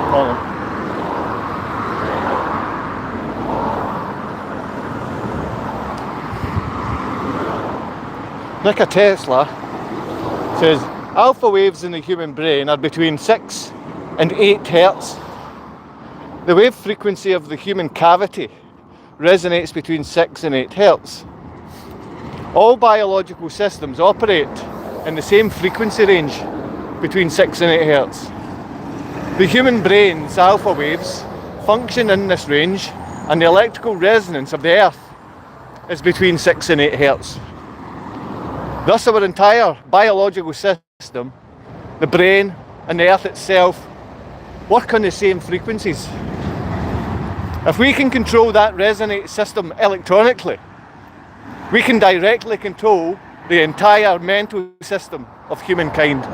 Hold on. Nikola Tesla says alpha waves in the human brain are between 6 and 8 hertz. The wave frequency of the human cavity resonates between 6 and 8 hertz. All biological systems operate in the same frequency range between 6 and 8 hertz. The human brain's alpha waves function in this range, and the electrical resonance of the earth is between 6 and 8 hertz. Thus our entire biological system, the brain and the earth itself, work on the same frequencies. If we can control that resonate system electronically, we can directly control the entire mental system of humankind.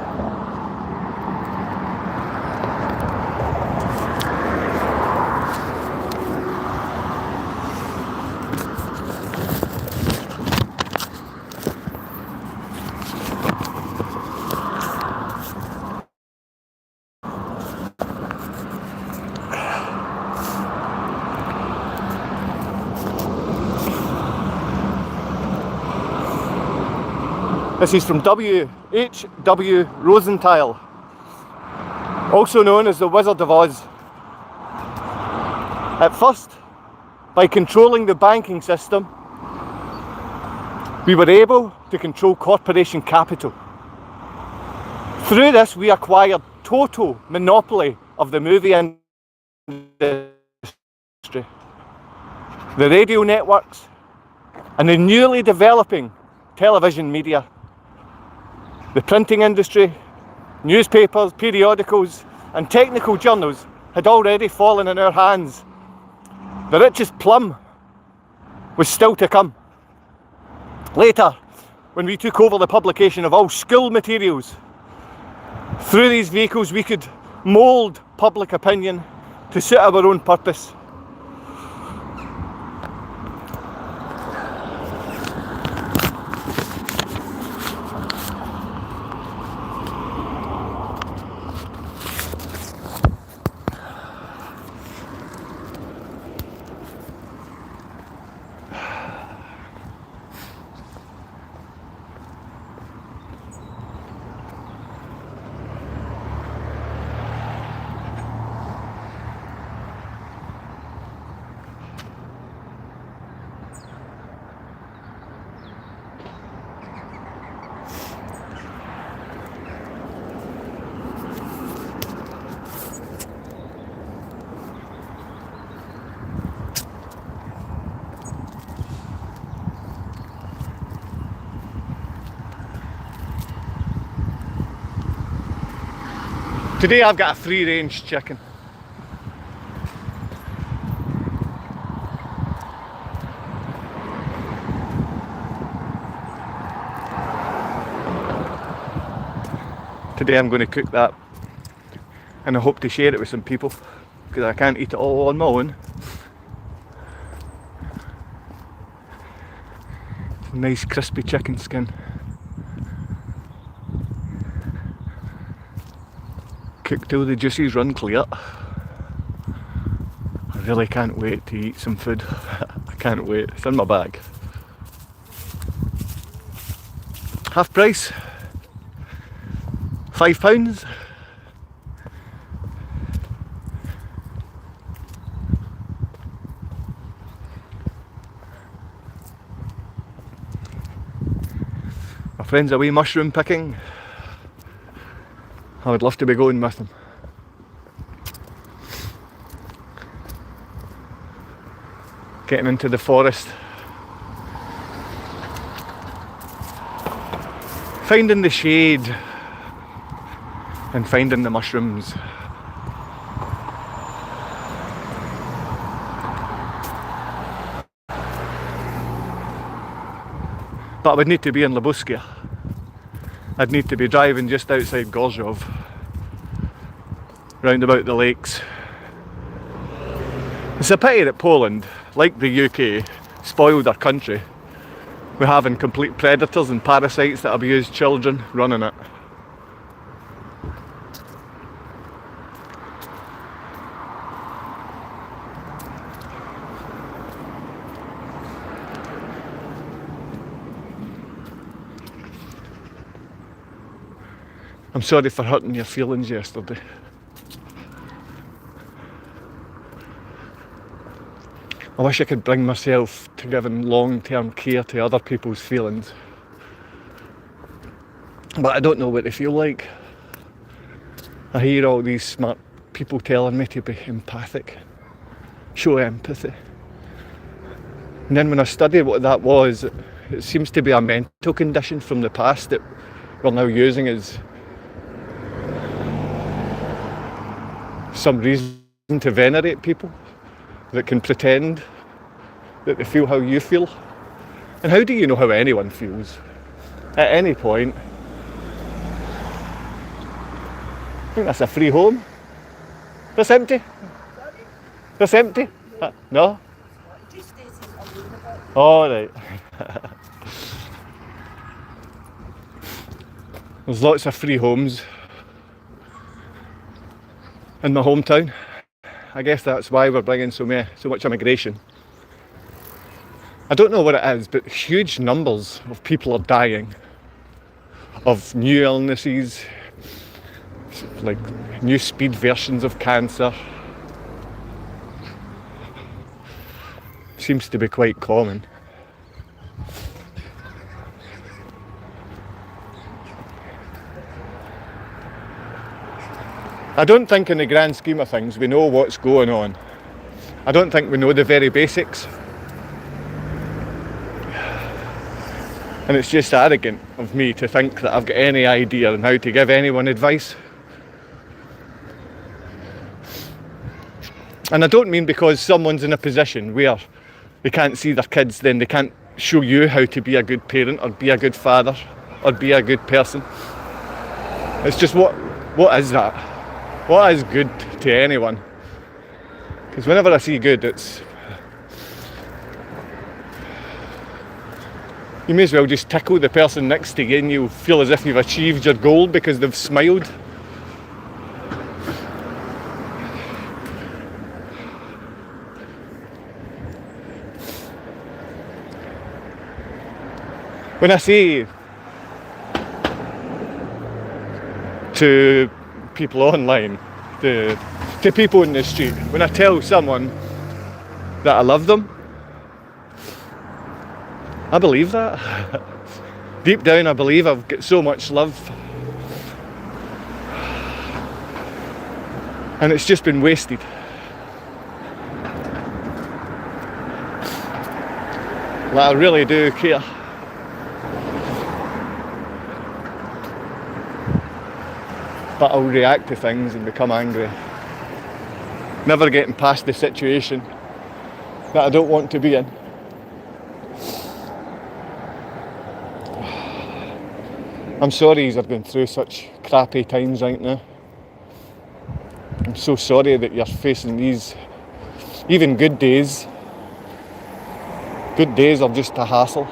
This is from W.H.W. Rosenthal, also known as the Wizard of Oz. At first, by controlling the banking system, we were able to control corporation capital. Through this, we acquired total monopoly of the movie industry, the radio networks, and the newly developing television media. The printing industry, newspapers, periodicals, and technical journals had already fallen in our hands. The richest plum was still to come. Later, when we took over the publication of all school materials, through these vehicles we could mould public opinion to suit our own purpose. Today I've got a free-range chicken. Today I'm going to cook that, and I hope to share it with some people, because I can't eat it all on my own. Nice crispy chicken skin. Cook till the juices run clear. I really can't wait to eat some food. I can't wait. It's in my bag. Half price. £5. My friend's away mushroom picking. I would love to be going with them. Getting into the forest. Finding the shade and finding the mushrooms. But I would need to be in Libuskia. I'd need to be driving just outside Gorzów, round about the lakes. It's a pity that Poland, like the UK, spoiled our country with having complete predators and parasites that abuse children running it. I'm sorry for hurting your feelings yesterday. I wish I could bring myself to giving long-term care to other people's feelings. But I don't know what they feel like. I hear all these smart people telling me to be empathic, show empathy. And then when I study what that was, it seems to be a mental condition from the past that we're now using as some reason to venerate people that can pretend that they feel how you feel. And how do you know how anyone feels? At any point. I think that's a free home. That's empty. That's empty. No? All right. There's lots of free homes in my hometown. I guess that's why we're bringing so much immigration. I don't know what it is, but huge numbers of people are dying of new illnesses, like new speed versions of cancer. Seems to be quite common. I don't think in the grand scheme of things we know what's going on. I don't think we know the very basics. And it's just arrogant of me to think that I've got any idea on how to give anyone advice. And I don't mean because someone's in a position where they can't see their kids, then they can't show you how to be a good parent or be a good father or be a good person. It's just what is that? What is good to anyone? Because whenever I see good, it's... You may as well just tickle the person next to you and you'll feel as if you've achieved your goal because they've smiled. When I say to people online, to people in the street, when I tell someone that I love them, I believe that. Deep down I believe I've got so much love. And it's just been wasted. Like, I really do care. But I'll react to things and become angry. Never getting past the situation that I don't want to be in. I'm sorry you're going through such crappy times right now. I'm so sorry that you're facing these, even good days. Good days are just a hassle.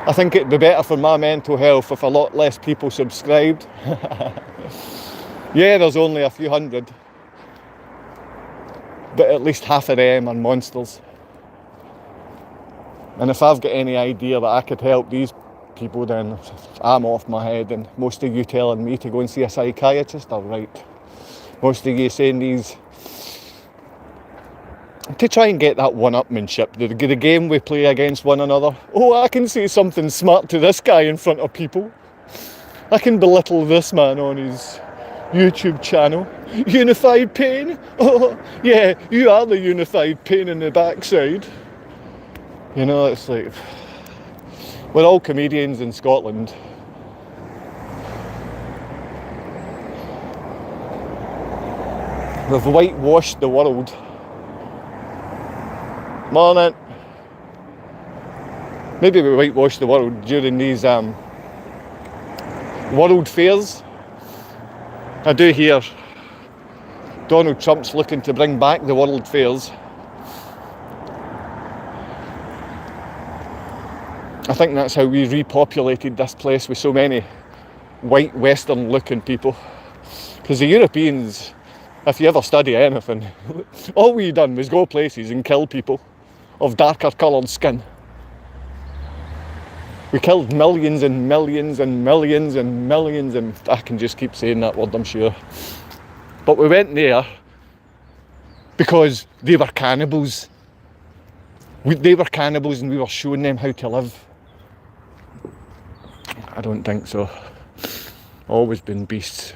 I think it'd be better for my mental health if a lot less people subscribed. Yeah, there's only a few hundred, but at least half of them are monsters. And if I've got any idea that I could help these people, then I'm off my head. And most of you telling me to go and see a psychiatrist are right. Most of you saying these to try and get that one-upmanship, the game we play against one another. Oh, I can say something smart to this guy in front of people. I can belittle this man on his YouTube channel. Unified pain? Oh, yeah, you are the unified pain in the backside. You know, it's like, we're all comedians in Scotland. We've whitewashed the world. Morning. Maybe we whitewash the world during these world fairs. I do hear Donald Trump's looking to bring back the world fairs. I think that's how we repopulated this place with so many white Western looking people. Because the Europeans, if you ever study anything, all we done was go places and kill people of darker coloured skin. We killed millions and millions and millions and millions, and I can just keep saying that word, I'm sure. But we went there because they were cannibals. They were cannibals and we were showing them how to live. I don't think so. Always been beasts.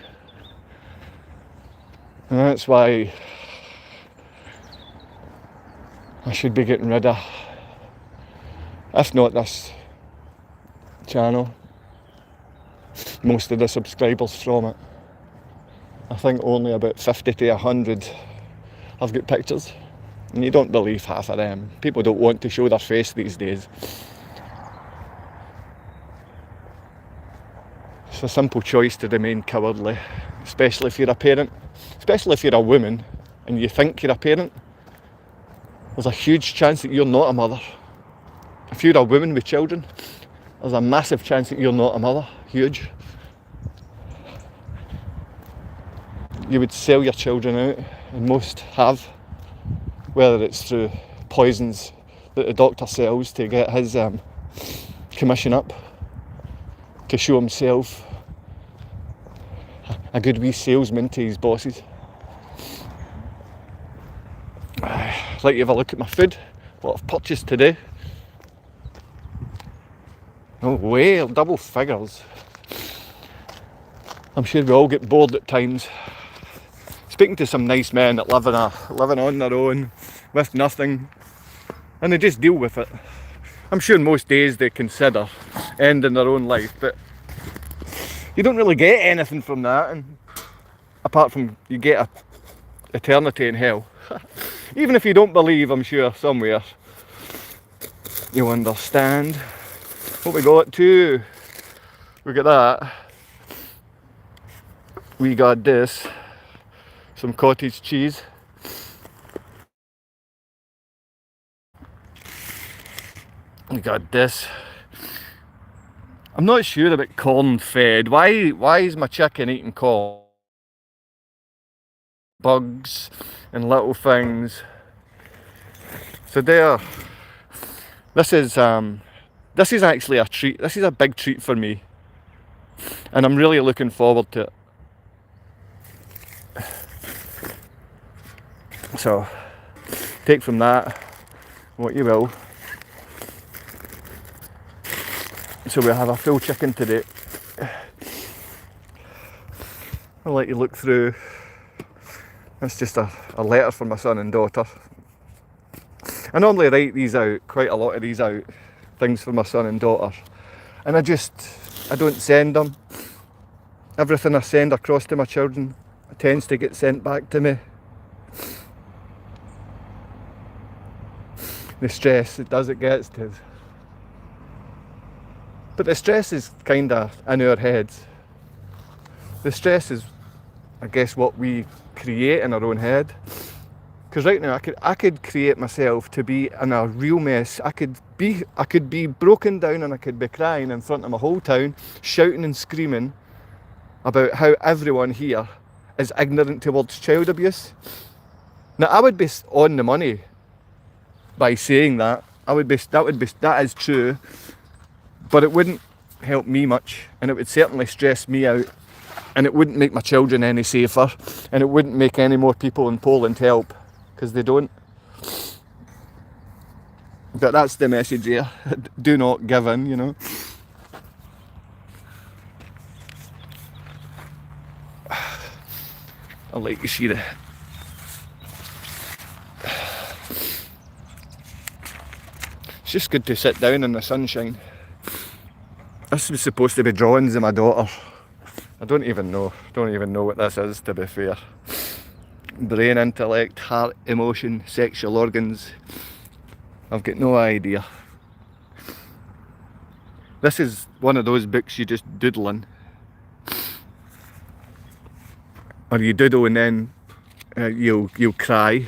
And that's why I should be getting rid of, if not this channel, most of the subscribers from it. I think only about 50 to 100 have got pictures, and you don't believe half of them. People don't want to show their face these days. It's a simple choice to remain cowardly, especially if you're a parent, especially if you're a woman and you think you're a parent. There's a huge chance that you're not a mother. If you're a woman with children, there's a massive chance that you're not a mother. Huge. You would sell your children out, and most have, whether it's through poisons that the doctor sells to get his commission up, to show himself a good wee salesman to his bosses. I'd like to have a look at my food, what I've purchased today. Oh, way double figures. I'm sure we all get bored at times. Speaking to some nice men that living on their own, with nothing, and they just deal with it. I'm sure most days they consider ending their own life, but you don't really get anything from that, and apart from you get a eternity in hell. Even if you don't believe, I'm sure somewhere you'll understand. What we got too? We got that. We got this. Some cottage cheese. We got this. I'm not sure about corn fed. Why is my chicken eating corn? Bugs and little things. So there. This is actually a treat. This is a big treat for me, and I'm really looking forward to it. So, take from that what you will. So we have a full chicken today. I'll let you look through. That's just a letter for my son and daughter. I normally write these out, quite a lot of these out, things for my son and daughter, and I don't send them. Everything I send across to my children tends to get sent back to me. The stress it gets to us. But the stress is kinda in our heads. The stress is, I guess, what we create in our own head. Because right now I could create myself to be in a real mess. I could be broken down, and I could be crying in front of my whole town, shouting and screaming about how everyone here is ignorant towards child abuse. Now I would be on the money by saying that. That is true, but it wouldn't help me much, and it would certainly stress me out, and it wouldn't make my children any safer, and it wouldn't make any more people in Poland help, because they don't. But that's the message here. Do not give in, you know. I'd like to see the... It's just good to sit down in the sunshine. This was supposed to be drawings of my daughter. I don't even know what this is, to be fair. Brain, intellect, heart, emotion, sexual organs. I've got no idea. This is one of those books you just doodle in. Or you doodle and then you'll cry,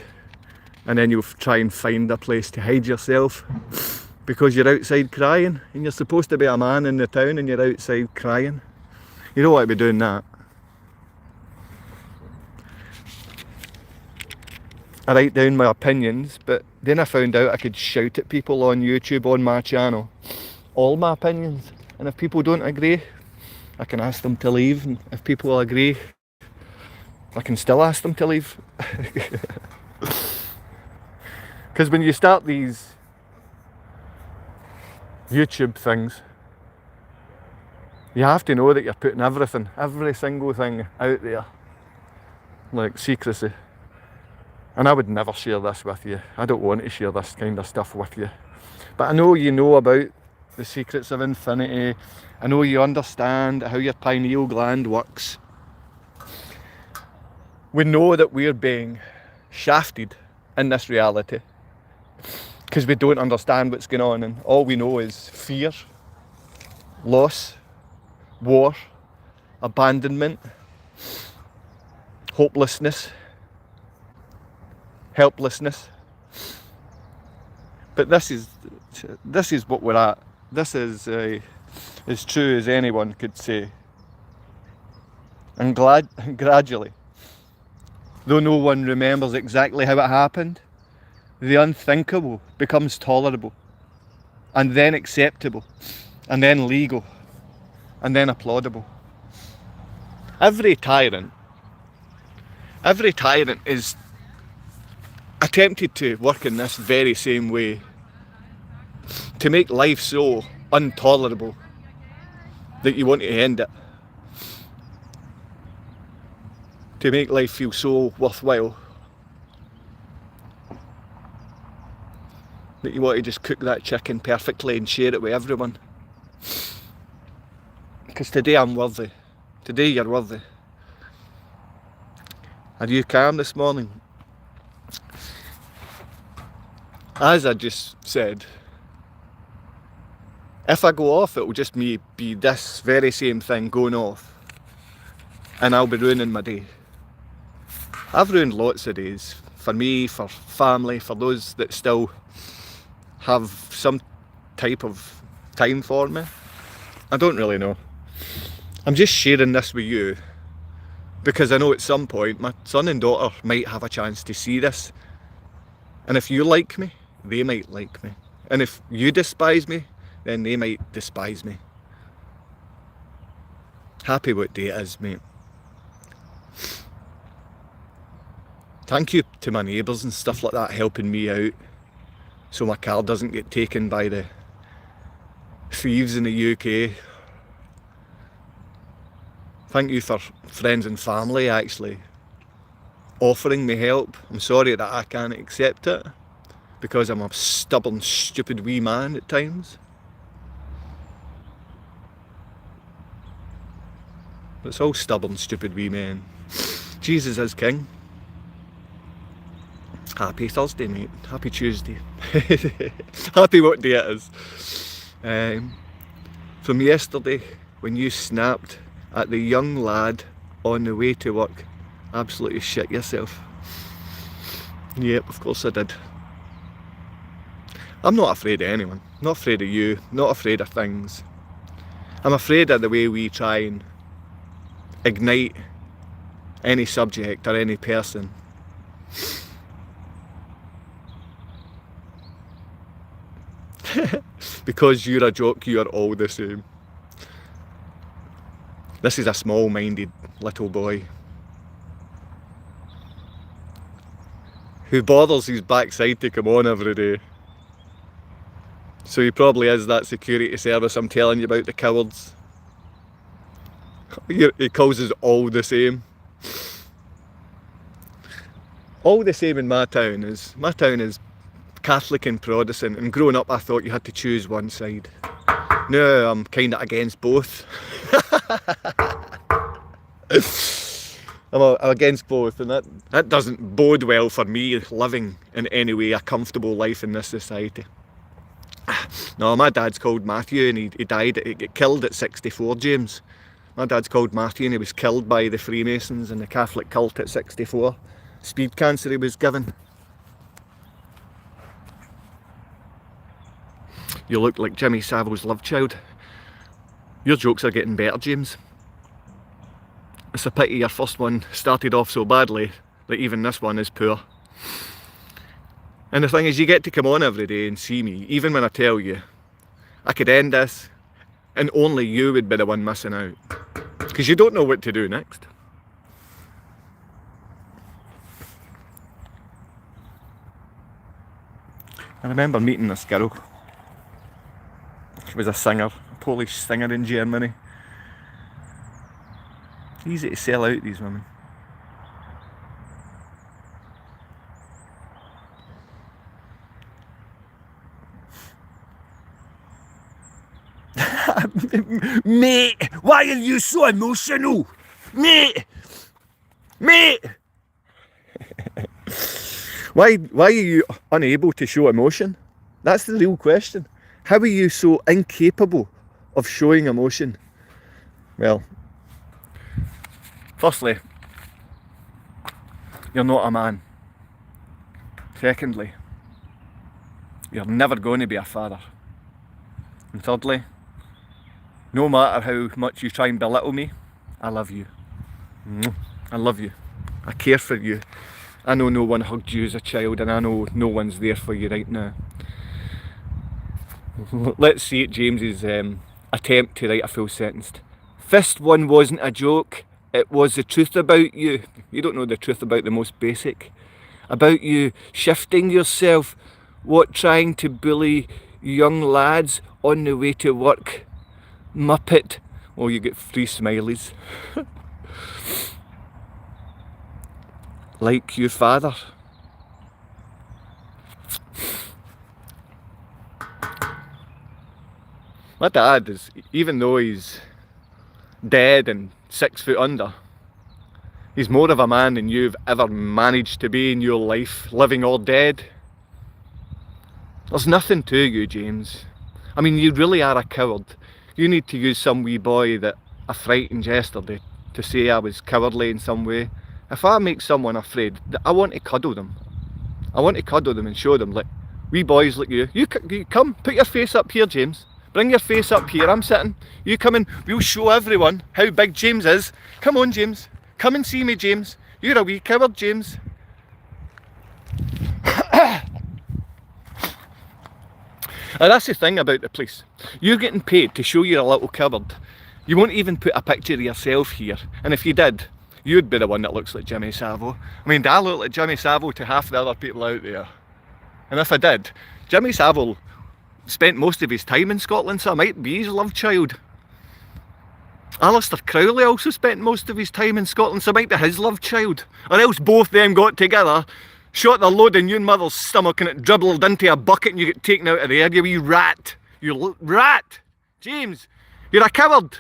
and then you'll try and find a place to hide yourself because you're outside crying, and you're supposed to be a man in the town and you're outside crying. You don't want to be doing that. I write down my opinions, but then I found out I could shout at people on YouTube on my channel all my opinions, and if people don't agree, I can ask them to leave, and if people agree, I can still ask them to leave. Because when you start these YouTube things, you have to know that you're putting everything, every single thing out there, like secrecy. And I would never share this with you. I don't want to share this kind of stuff with you. But I know you know about the secrets of infinity. I know you understand how your pineal gland works. We know that we're being shafted in this reality because we don't understand what's going on, and all we know is fear, loss, war, abandonment, hopelessness, helplessness. But this is what we're at. This is as true as anyone could say. And gradually, though no one remembers exactly how it happened, the unthinkable becomes tolerable, and then acceptable, and then legal, and then applaudable. Every tyrant is attempted to work in this very same way, to make life so intolerable that you want to end it, to make life feel so worthwhile that you want to just cook that chicken perfectly and share it with everyone. Because today I'm worthy. Today you're worthy. Are you calm this morning? As I just said, if I go off, it will just be this very same thing going off, and I'll be ruining my day. I've ruined lots of days, for me, for family, for those that still have some type of time for me. I don't really know. I'm just sharing this with you because I know at some point my son and daughter might have a chance to see this, and if you like me, they might like me, and if you despise me, then they might despise me. Happy what day it is, mate. Thank you to my neighbours and stuff like that helping me out so my car doesn't get taken by the thieves in the UK. Thank you for friends and family actually offering me help. I'm sorry that I can't accept it because I'm a stubborn, stupid wee man at times. But it's all stubborn, stupid wee men. Jesus is King. Happy Thursday, mate. Happy Tuesday. Happy what day it is. From yesterday, when you snapped at the young lad on the way to work, absolutely shit yourself. Yep, of course I did. I'm not afraid of anyone. Not afraid of you. Not afraid of things. I'm afraid of the way we try and ignite any subject or any person. Because you're a joke, you're all the same. This is a small-minded little boy who bothers his backside to come on every day. So he probably is that security service I'm telling you about, the cowards. He calls us all the same. All the same in my town is Catholic and Protestant, and growing up I thought you had to choose one side. No, I'm kind of against both. I'm against both, and that doesn't bode well for me living in any way a comfortable life in this society. No, my dad's called Matthew, and he died, he got killed at 64, James. My dad's called Matthew and he was killed by the Freemasons and the Catholic cult at 64. Speed cancer he was given. You look like Jimmy Savile's love child. Your jokes are getting better, James. It's a pity your first one started off so badly that even this one is poor. And the thing is, you get to come on every day and see me, even when I tell you I could end this and only you would be the one missing out. Because you don't know what to do next. I remember meeting this girl. She was a singer, a Polish singer in Germany. Easy to sell out, these women. Mate, why are you so emotional? Mate! Mate! Why are you unable to show emotion? That's the real question. How are you so incapable of showing emotion? Well, firstly, you're not a man. Secondly, you're never going to be a father. And thirdly, no matter how much you try and belittle me, I love you. I love you. I care for you. I know no one hugged you as a child, and I know no one's there for you right now. Let's see it, James's attempt to write a full sentence. First one wasn't a joke, it was the truth about you. You don't know the truth about the most basic. About you shifting yourself, trying to bully young lads on the way to work. Muppet. Oh, you get 3 smileys. Like your father. My dad is, even though he's dead and 6 foot under, he's more of a man than you've ever managed to be in your life, living or dead. There's nothing to you, James. I mean, you really are a coward. You need to use some wee boy that I frightened yesterday to say I was cowardly in some way. If I make someone afraid, I want to cuddle them. I want to cuddle them and show them, like, wee boys like you come, put your face up here, James. Bring your face up here, I'm sitting. You come in, we'll show everyone how big James is. Come on, James. Come and see me, James. You're a wee coward, James. And that's the thing about the police. You're getting paid to show you're a little coward. You won't even put a picture of yourself here. And if you did, you'd be the one that looks like Jimmy Savile. I mean, do I look like Jimmy Savile to half the other people out there? And if I did, Jimmy Savile spent most of his time in Scotland, so I might be his love child. Alistair Crowley also spent most of his time in Scotland, so I might be his love child. Or else both them got together, shot the load in your mother's stomach and it dribbled into a bucket and you get taken out of there, you wee rat. You rat! James, you're a coward.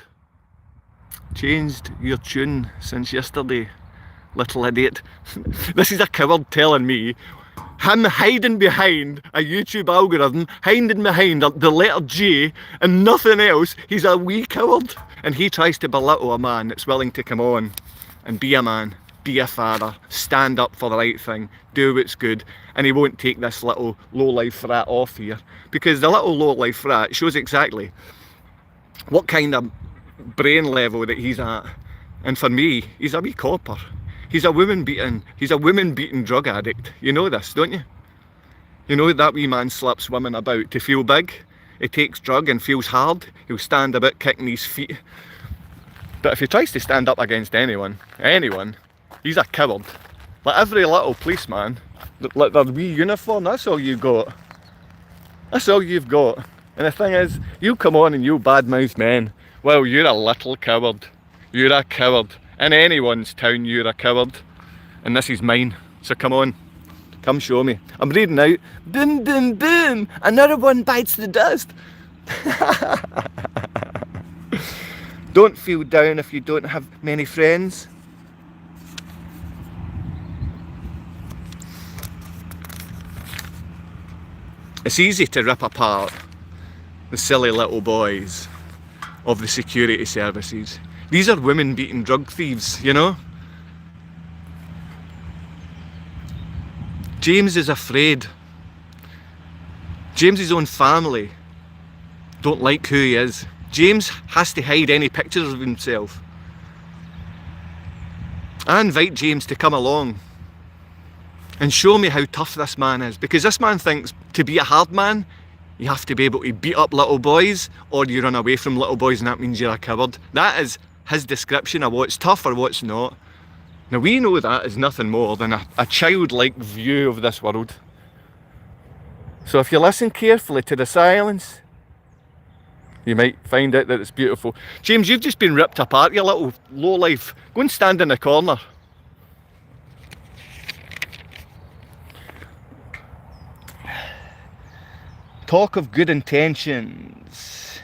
Changed your tune since yesterday, little idiot. This is a coward telling me, him hiding behind a YouTube algorithm, hiding behind the letter J and nothing else, he's a wee coward. And he tries to belittle a man that's willing to come on and be a man, be a father, stand up for the right thing, do what's good, and he won't take this little low-life rat off here, because the little low-life rat shows exactly what kind of brain level that he's at. And for me, he's a wee copper. He's a woman beating drug addict. You know this, don't you? You know that wee man slaps women about to feel big. He takes drug and feels hard. He'll stand about kicking his feet. But if he tries to stand up against anyone, he's a coward. Like every little policeman, like their wee uniform, that's all you got. That's all you've got. And the thing is, you come on and you badmouth men. Well, you're a little coward. You're a coward. In anyone's town, you're a coward. And this is mine. So come on. Come show me. I'm reading out. Boom, boom, boom. Another one bites the dust. Don't feel down if you don't have many friends. It's easy to rip apart the silly little boys of the security services. These are women beating drug thieves, you know? James is afraid. James's own family don't like who he is. James has to hide any pictures of himself. I invite James to come along. and show me how tough this man is. Because this man thinks to be a hard man, you have to be able to beat up little boys, or you run away from little boys and that means you're a coward. That is his description of what's tough or what's not. Now we know that is nothing more than a childlike view of this world. So if you listen carefully to the silence, you might find out that it's beautiful. James, you've just been ripped apart, you little lowlife. Go and stand in the corner. Talk of good intentions.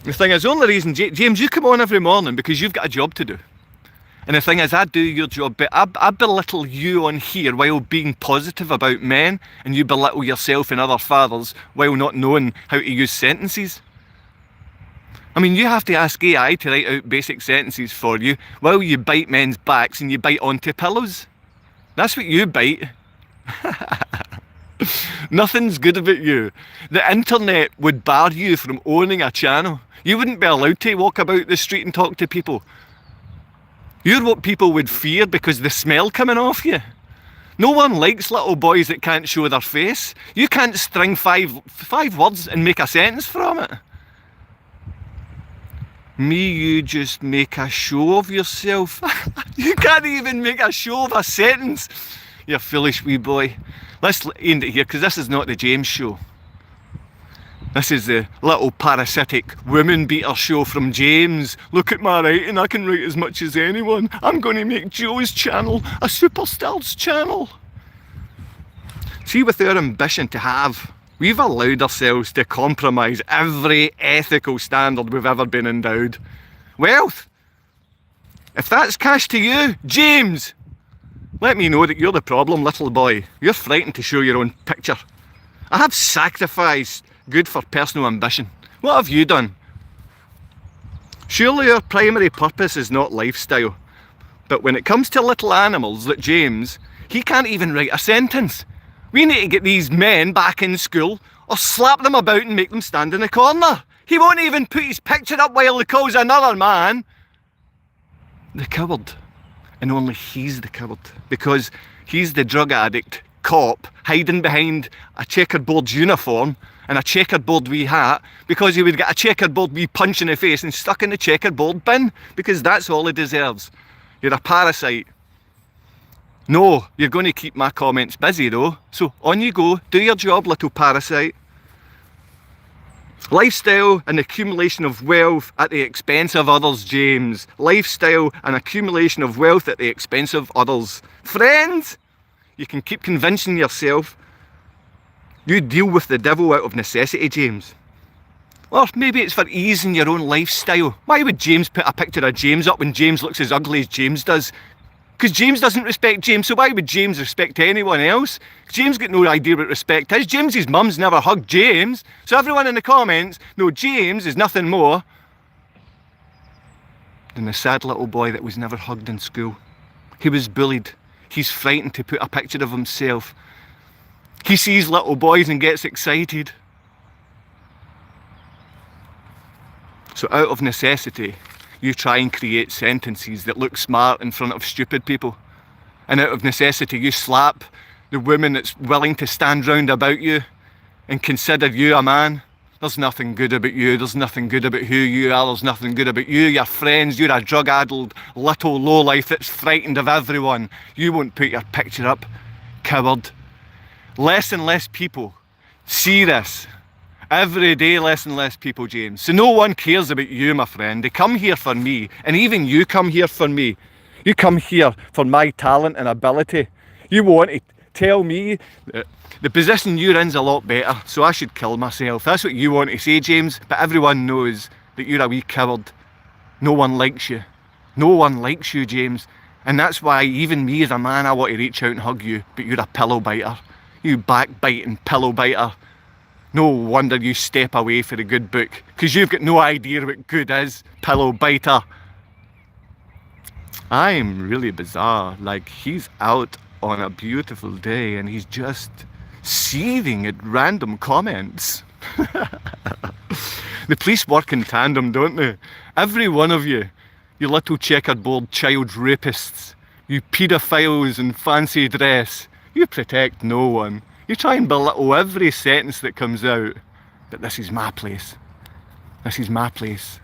The thing is, the only reason, James, you come on every morning because you've got a job to do. And the thing is, I do your job, but I belittle you on here while being positive about men, and you belittle yourself and other fathers while not knowing how to use sentences. I mean, you have to ask AI to write out basic sentences for you while you bite men's backs and you bite onto pillows. That's what you bite. Nothing's good about you. The internet would bar you from owning a channel. You wouldn't be allowed to walk about the street and talk to people. You're what people would fear because the smell coming off you. No one likes little boys that can't show their face. You can't string five words and make a sentence from it. Me, you just make a show of yourself. You can't even make a show of a sentence. You foolish wee boy. Let's end it here because this is not the James show. This is the little parasitic woman beater show from James. Look at my writing, I can write as much as anyone. I'm going to make Joe's channel a superstar's channel. See, with our ambition to have, we've allowed ourselves to compromise every ethical standard we've ever been endowed. Wealth. If that's cash to you, James, let me know that you're the problem, little boy. You're frightened to show your own picture. I have sacrificed good for personal ambition. What have you done? Surely our primary purpose is not lifestyle. But when it comes to little animals like James, he can't even write a sentence. We need to get these men back in school or slap them about and make them stand in the corner. He won't even put his picture up while he calls another man the coward. And only he's the coward. Because he's the drug addict cop hiding behind a checkerboard uniform and a checkerboard wee hat because he would get a checkerboard wee punch in the face and stuck in the checkerboard bin because that's all he deserves. You're a parasite. No, you're going to keep my comments busy though. So on you go, do your job, little parasite. Lifestyle and accumulation of wealth at the expense of others, James. Lifestyle and accumulation of wealth at the expense of others. Friends, you can keep convincing yourself you deal with the devil out of necessity, James. Or maybe it's for ease in your own lifestyle. Why would James put a picture of James up when James looks as ugly as James does? Because James doesn't respect James, so why would James respect anyone else? James got no idea what respect is. James's mum's never hugged James. So everyone in the comments, no, James is nothing more than the sad little boy that was never hugged in school. He was bullied. He's frightened to put a picture of himself. He sees little boys and gets excited. So out of necessity, you try and create sentences that look smart in front of stupid people. And out of necessity, you slap the woman that's willing to stand round about you and consider you a man. There's nothing good about you. There's nothing good about who you are. There's nothing good about you, your friends. You're a drug-addled little lowlife that's frightened of everyone. You won't put your picture up, coward. Less and less people see this. Every day, less and less people, James. So no one cares about you, my friend. They come here for me. And even you come here for me. You come here for my talent and ability. You want to tell me that the position you're in's a lot better, so I should kill myself. That's what you want to say, James. But everyone knows that you're a wee coward. No one likes you. No one likes you, James. And that's why even me as a man, I want to reach out and hug you. But you're a pillow biter. You backbiting pillow biter. No wonder you step away for a good book, because you've got no idea what good is, pillow biter. I'm really bizarre. Like, he's out on a beautiful day and he's just seething at random comments. The police work in tandem, don't they? Every one of you You little checkerboard child rapists. You paedophiles in fancy dress. You protect no one. You try and belittle every sentence that comes out. But this is my place. This is my place.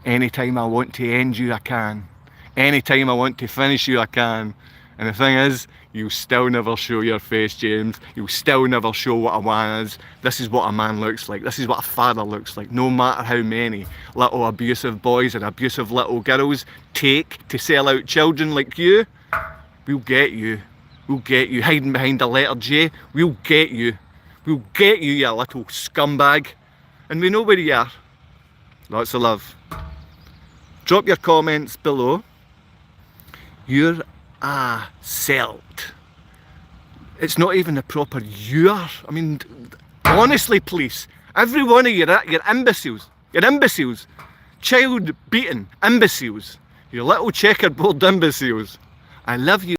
Anytime I want to end you, I can. Anytime I want to finish you, I can. And the thing is, you'll still never show your face, James. You'll still never show what a man is. This is what a man looks like. This is what a father looks like. No matter how many little abusive boys and abusive little girls take to sell out children like you, we'll get you. We'll get you. Hiding behind the letter J, we'll get you. We'll get you, you little scumbag. And we know where you are. Lots of love. Drop your comments below. You're a celt. It's not even the proper you're. I mean, honestly, police, every one of you're imbeciles. You're imbeciles. Child beating imbeciles. You little checkerboard imbeciles. I love you.